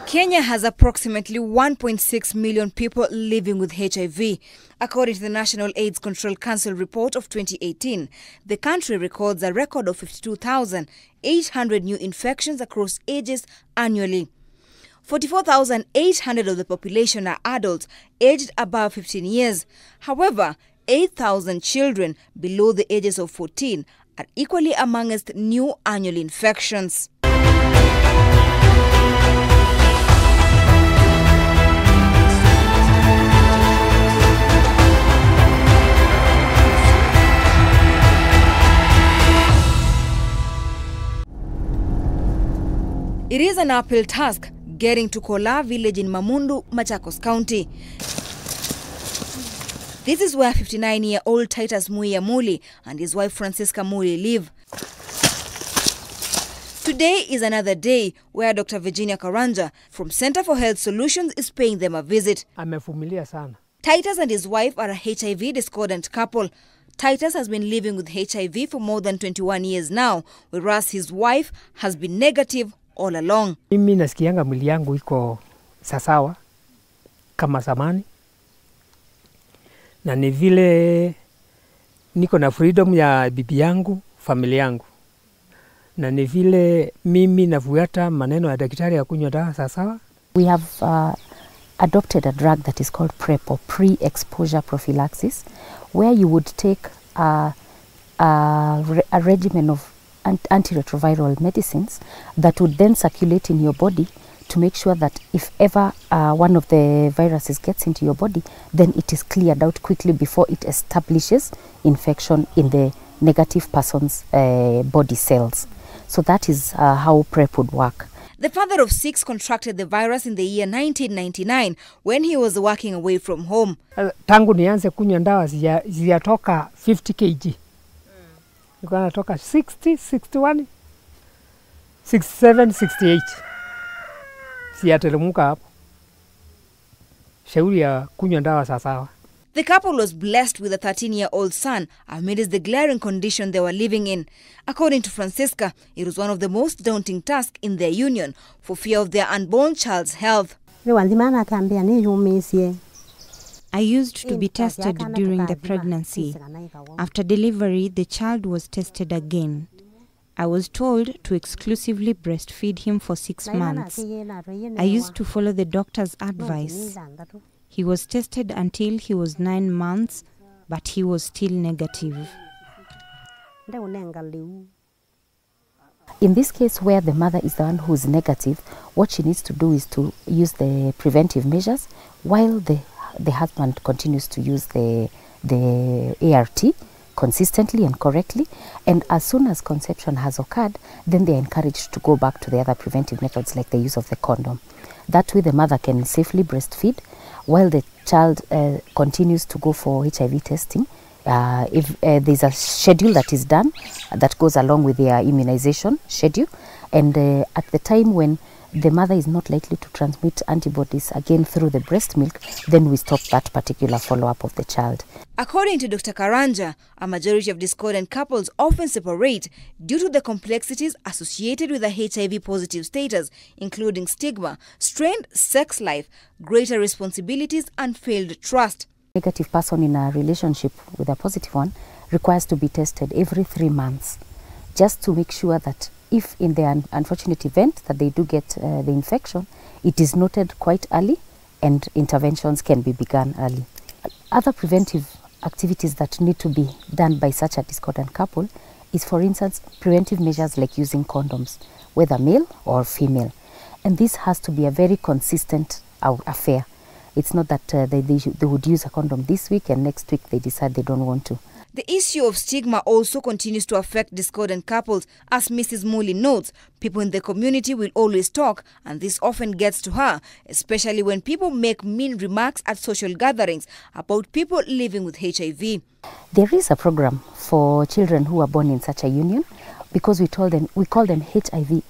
Kenya has approximately 1.6 million people living with HIV. According to the National AIDS Control Council report of 2018, the country records a record of 52,800 new infections across ages annually. 44,800 of the population are adults aged above 15 years. However, 8,000 children below the ages of 14 are equally amongst new annual infections. It is an uphill task getting to Kola village in Mamundu, Machakos County. This is where 59-year-old Titus Muli and his wife Francisca Muli live. Today is another day where Dr. Virginia Karanja from Center for Health Solutions is paying them a visit. Amevumilia sana. Titus and his wife are a HIV discordant couple. Titus has been living with HIV for more than 21 years now, whereas his wife has been negative all along. Mimi nasikianga mwili yangu iko sasawa kama zamani. Na ni vile niko na freedom ya bibi yangu, familia yangu. Na ni vile mimi nafuata maneno ya daktari ya kunywa dawa sasawa. We have adopted a drug that is called PrEP, or pre-exposure prophylaxis, where you would take a regimen of antiretroviral medicines that would then circulate in your body to make sure that if ever one of the viruses gets into your body, then it is cleared out quickly before it establishes infection in the negative person's body cells. So that is how PrEP would work. The father of 6 contracted the virus in the year 1999 when he was working away from home. Tangu nianze kunywa dawa ziyatoka 50 kg. Nilikuwa natoka 60, 61, 67, 68. Siyatelemuka hapo. Shauri ya kunywa dawa sasawa. The couple was blessed with a 13-year-old son amidst the glaring condition they were living in. According to Francisca, it was one of the most daunting tasks in their union for fear of their unborn child's health. I used to be tested during the pregnancy. After delivery, the child was tested again. I was told to exclusively breastfeed him for 6 months. I used to follow the doctor's advice. He was tested until he was 9 months, but he was still negative. In this case, where the mother is the one who is negative, what she needs to do is to use the preventive measures while the husband continues to use the ART consistently and correctly, and as soon as conception has occurred, then they are encouraged to go back to the other preventive methods like the use of the condom. That way the mother can safely breastfeed while the child continues to go for HIV testing. If there's a schedule that is done that goes along with their immunization schedule, and at the time when the mother is not likely to transmit antibodies again through the breast milk, then we stop that particular follow-up of the child. According to Dr. Karanja, a majority of discordant couples often separate due to the complexities associated with a HIV-positive status, including stigma, strained sex life, greater responsibilities, and failed trust. A negative person in a relationship with a positive one requires to be tested every 3 months, just to make sure that if in the unfortunate event that they do get the infection, it is noted quite early and interventions can be begun early. Other preventive activities that need to be done by such a discordant couple is, for instance, preventive measures like using condoms, whether male or female. And this has to be a very consistent affair. It's not that they would use a condom this week and next week they decide they don't want to. The issue of stigma also continues to affect discordant couples. As Mrs. Muli notes, people in the community will always talk, and this often gets to her, especially when people make mean remarks at social gatherings about people living with HIV. There is a program for children who are born in such a union, because we call them HIV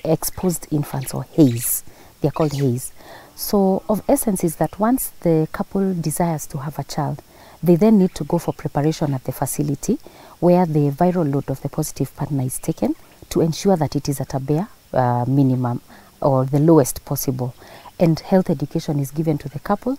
exposed infants, or HAIS. They are called HAIS. So of essence is that once the couple desires to have a child, they then need to go for preparation at the facility where the viral load of the positive partner is taken to ensure that it is at a bare minimum or the lowest possible. And health education is given to the couple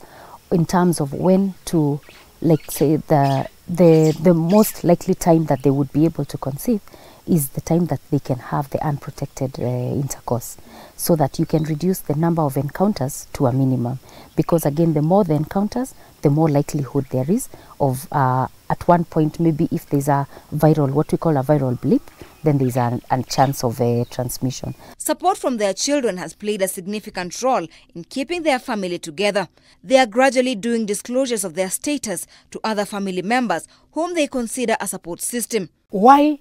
in terms of when to, like, say, the most likely time that they would be able to conceive is the time that they can have the unprotected intercourse, so that you can reduce the number of encounters to a minimum. Because again, the more the encounters, the more likelihood there is of at one point, maybe if there's a viral, what we call a viral blip, then there's a chance of transmission. Support from their children has played a significant role in keeping their family together. They are gradually doing disclosures of their status to other family members whom they consider a support system. Why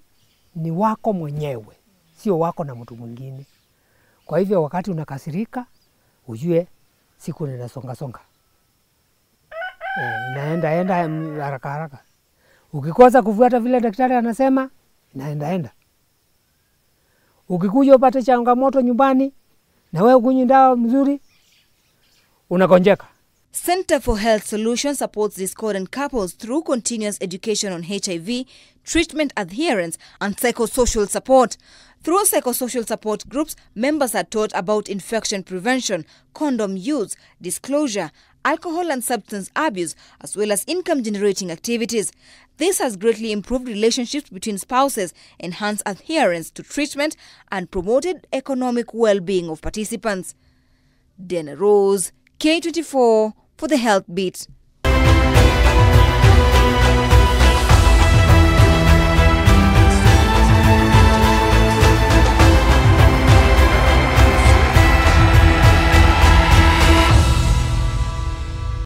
ni wako mwenyewe, sio wako na mtu mwingine. Kwa hivyo wakati unakasirika, ujue siku ninasonga songa. Inaenda haraka haraka. Ukikosa kufuata vile daktari anasema, inaenda. Ukikuja upate changamoto nyumbani na wewe ukunywi dawa mzuri, unagonjeka. Center for Health Solutions supports discordant couples through continuous education on HIV, treatment adherence, and psychosocial support. Through psychosocial support groups, members are taught about infection prevention, condom use, disclosure, alcohol and substance abuse, as well as income-generating activities. This has greatly improved relationships between spouses, enhanced adherence to treatment, and promoted economic well-being of participants. Dana Rose, K24, for the Health Beat.